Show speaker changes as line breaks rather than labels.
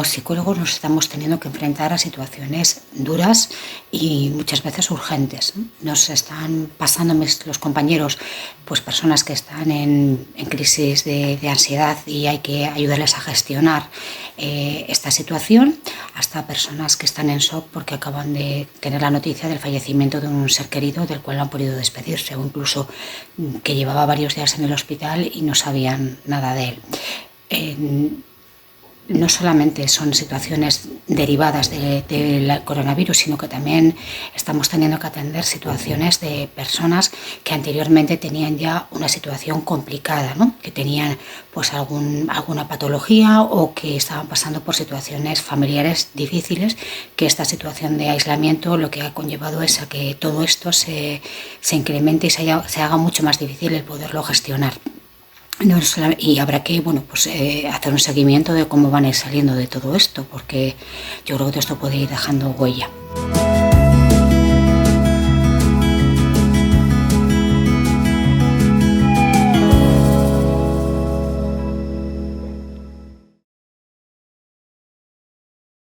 como psicólogos nos estamos teniendo que enfrentar a situaciones duras y muchas veces urgentes. Nos están pasando los compañeros, pues personas que están en crisis de ansiedad y hay que ayudarles a gestionar esta situación, hasta personas que están en shock porque acaban de tener la noticia del fallecimiento de un ser querido del cual no han podido despedirse, o incluso que llevaba varios días en el hospital y no sabían nada de él. No solamente son situaciones derivadas del coronavirus, sino que también estamos teniendo que atender situaciones de personas que anteriormente tenían ya una situación complicada, ¿no? Que tenían pues alguna patología o que estaban pasando por situaciones familiares difíciles, que esta situación de aislamiento lo que ha conllevado es a que todo esto se incremente y se haga mucho más difícil el poderlo gestionar. No, y habrá que hacer un seguimiento de cómo van a ir saliendo de todo esto, porque yo creo que todo esto puede ir dejando huella.